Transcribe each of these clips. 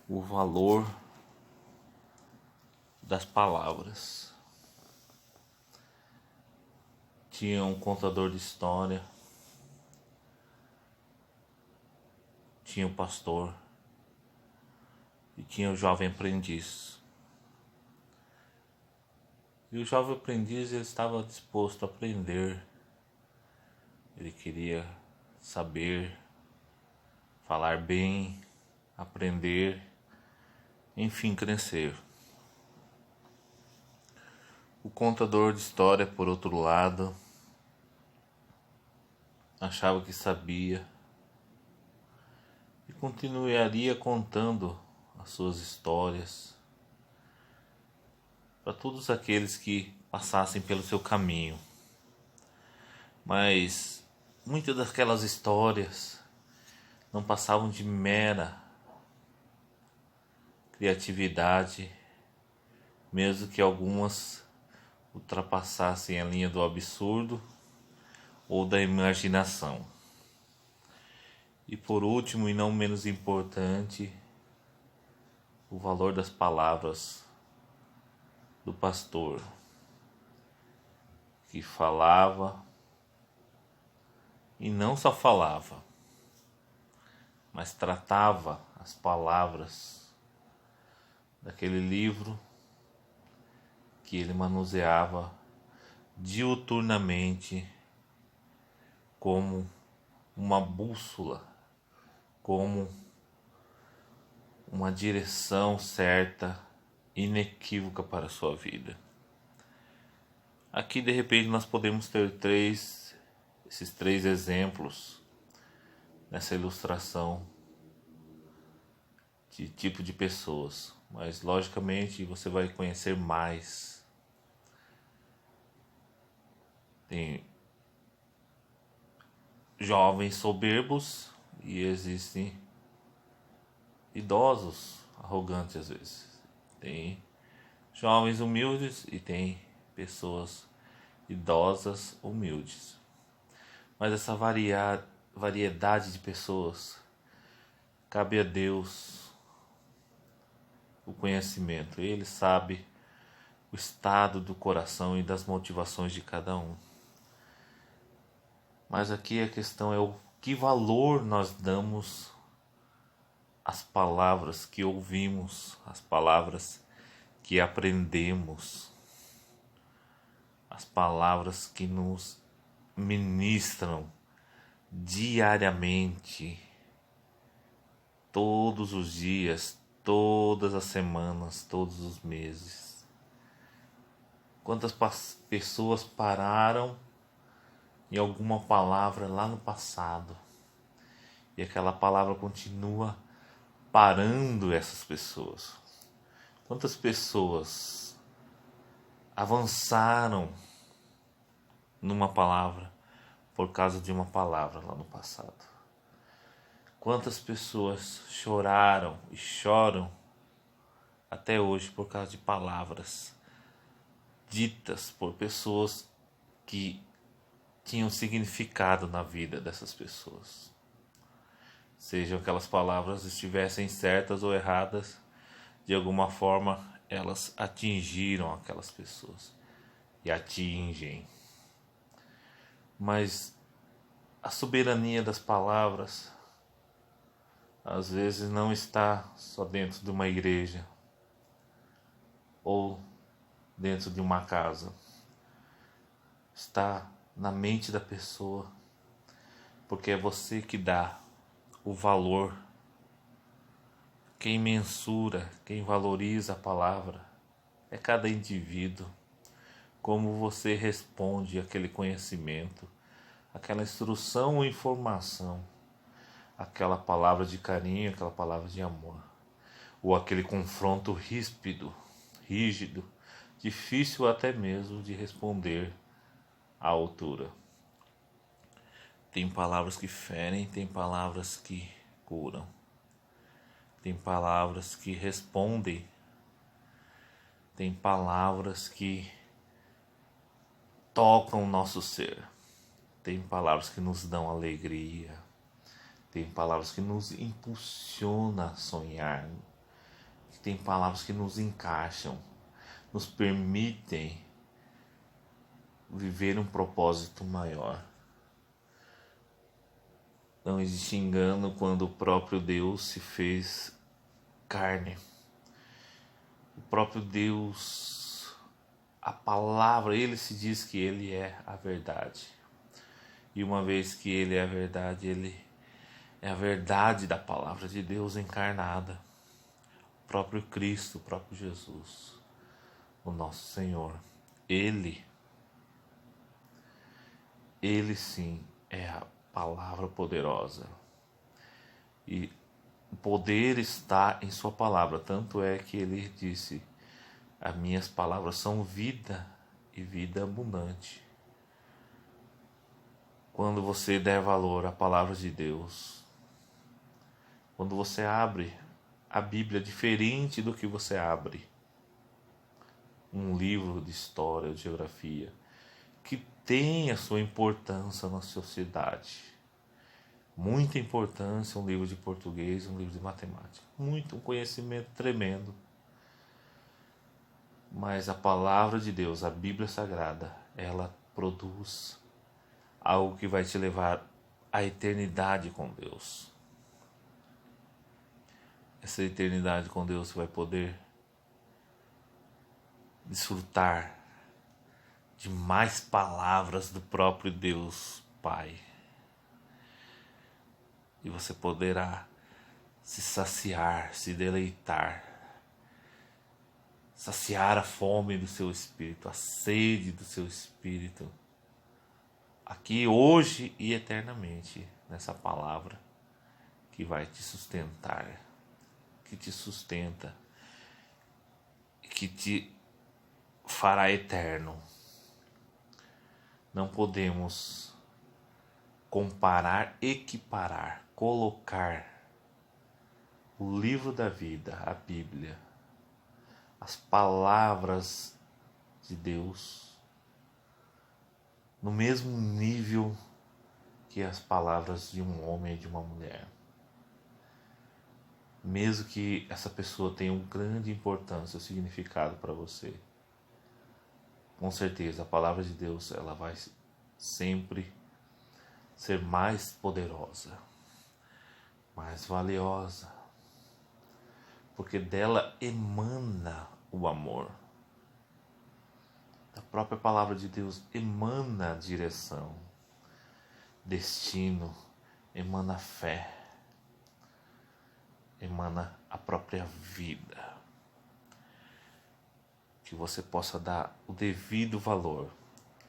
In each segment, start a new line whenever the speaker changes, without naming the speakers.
o valor das palavras. Tinha um contador de história, tinha o pastor e tinha o jovem aprendiz. E o jovem aprendiz, ele estava disposto a aprender. Ele queria saber, falar bem, aprender, enfim, crescer. O contador de história, por outro lado, achava que sabia e continuaria contando as suas histórias para todos aqueles que passassem pelo seu caminho. Mas muitas daquelas histórias não passavam de mera criatividade, mesmo que algumas ultrapassassem a linha do absurdo ou da imaginação. E por último, e não menos importante, o valor das palavras do pastor, que falava, e não só falava, mas tratava as palavras daquele livro que ele manuseava diuturnamente como uma bússola, como uma direção certa, inequívoca para a sua vida. Aqui de repente nós podemos ter esses três exemplos nessa ilustração de tipo de pessoas, mas logicamente você vai conhecer mais. Tem jovens soberbos e existem idosos arrogantes às vezes. Tem jovens humildes e tem pessoas idosas humildes. Mas essa variedade de pessoas, cabe a Deus o conhecimento. Ele sabe o estado do coração e das motivações de cada um. Mas aqui a questão é o que valor nós damos às palavras que ouvimos, às palavras que aprendemos, às palavras que nos ministram diariamente, todos os dias, todas as semanas, todos os meses. Quantas pessoas pararam em alguma palavra lá no passado e aquela palavra continua parando essas pessoas? Quantas pessoas avançaram numa palavra por causa de uma palavra lá no passado? Quantas pessoas choraram e choram até hoje por causa de palavras ditas por pessoas que tinham significado na vida dessas pessoas? Sejam aquelas palavras estivessem certas ou erradas, de alguma forma elas atingiram aquelas pessoas e atingem. Mas a soberania das palavras às vezes não está só dentro de uma igreja ou dentro de uma casa. Está na mente da pessoa, porque é você que dá o valor. Quem mensura, quem valoriza a palavra é cada indivíduo. Como você responde àquele conhecimento, aquela instrução ou informação, aquela palavra de carinho, aquela palavra de amor, ou aquele confronto rígido, difícil até mesmo de responder à altura. Tem palavras que ferem, tem palavras que curam, tem palavras que respondem, tem palavras que tocam o nosso ser, tem palavras que nos dão alegria, tem palavras que nos impulsionam a sonhar, que tem palavras que nos encaixam, nos permitem viver um propósito maior. Não existe engano quando o próprio Deus se fez carne. O próprio Deus, a palavra, ele se diz que ele é a verdade. E uma vez que ele é a verdade, ele é a verdade da palavra de Deus encarnada. O próprio Cristo, o próprio Jesus, o nosso Senhor. Ele sim é a palavra poderosa. E o poder está em sua palavra. Tanto é que ele disse: as minhas palavras são vida e vida abundante. Quando você der valor à palavra de Deus, quando você abre a Bíblia diferente do que você abre um livro de história ou de geografia, que tem a sua importância na sociedade. Muita importância um livro de português, um livro de matemática. Um conhecimento tremendo. Mas a palavra de Deus, a Bíblia Sagrada, ela produz algo que vai te levar à eternidade com Deus. Essa eternidade com Deus você vai poder desfrutar de mais palavras do próprio Deus Pai. E você poderá se saciar, se deleitar, saciar a fome do seu espírito, a sede do seu espírito, aqui, hoje e eternamente, nessa palavra que vai te sustentar, que te sustenta, que te fará eterno. Não podemos comparar, equiparar, colocar o livro da vida, a Bíblia, as palavras de Deus, no mesmo nível que as palavras de um homem e de uma mulher. Mesmo que essa pessoa tenha uma grande importância, significado para você, com certeza a palavra de Deus ela vai sempre ser mais poderosa, mais valiosa, porque dela emana o amor. A própria palavra de Deus emana direção, destino, emana fé, emana a própria vida. Que você possa dar o devido valor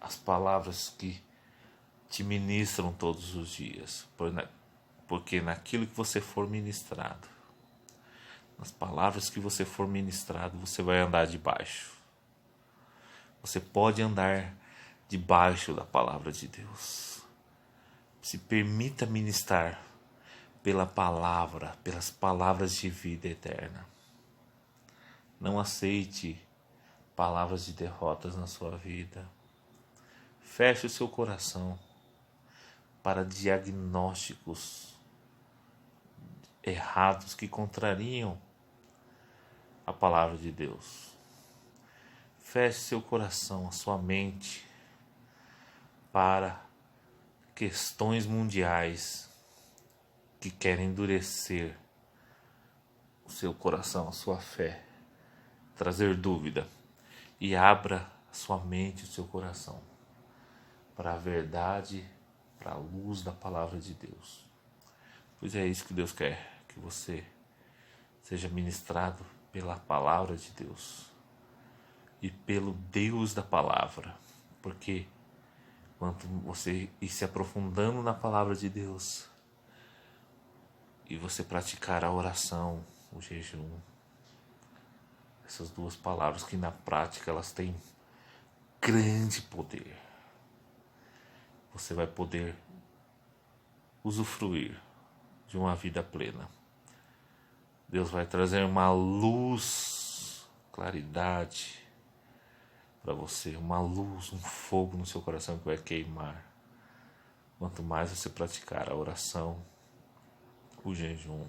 às palavras que te ministram todos os dias, porque naquilo que você for ministrado, nas palavras que você for ministrado, você vai andar debaixo. Você pode andar debaixo da palavra de Deus. Se permita ministrar pela palavra, pelas palavras de vida eterna. Não aceite palavras de derrotas na sua vida. Feche o seu coração para diagnósticos errados que contrariam a palavra de Deus. Feche seu coração, a sua mente para questões mundiais que querem endurecer o seu coração, a sua fé, trazer dúvida, e abra a sua mente, o seu coração para a verdade, para a luz da palavra de Deus. Pois é isso que Deus quer, que você seja ministrado pela palavra de Deus e pelo Deus da palavra, porque quanto você ir se aprofundando na palavra de Deus e você praticar a oração, o jejum, essas duas palavras que na prática elas têm grande poder, você vai poder usufruir de uma vida plena. Deus vai trazer uma luz, claridade para você, uma luz, um fogo no seu coração que vai queimar. Quanto mais você praticar a oração, o jejum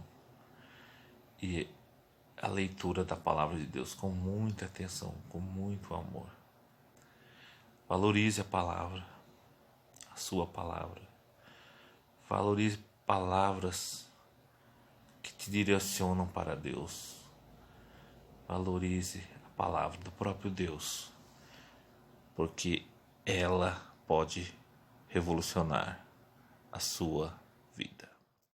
e a leitura da palavra de Deus com muita atenção, com muito amor. Valorize a palavra, a sua palavra. Valorize palavras que te direcionam para Deus. Valorize a palavra do próprio Deus, porque ela pode revolucionar a sua vida.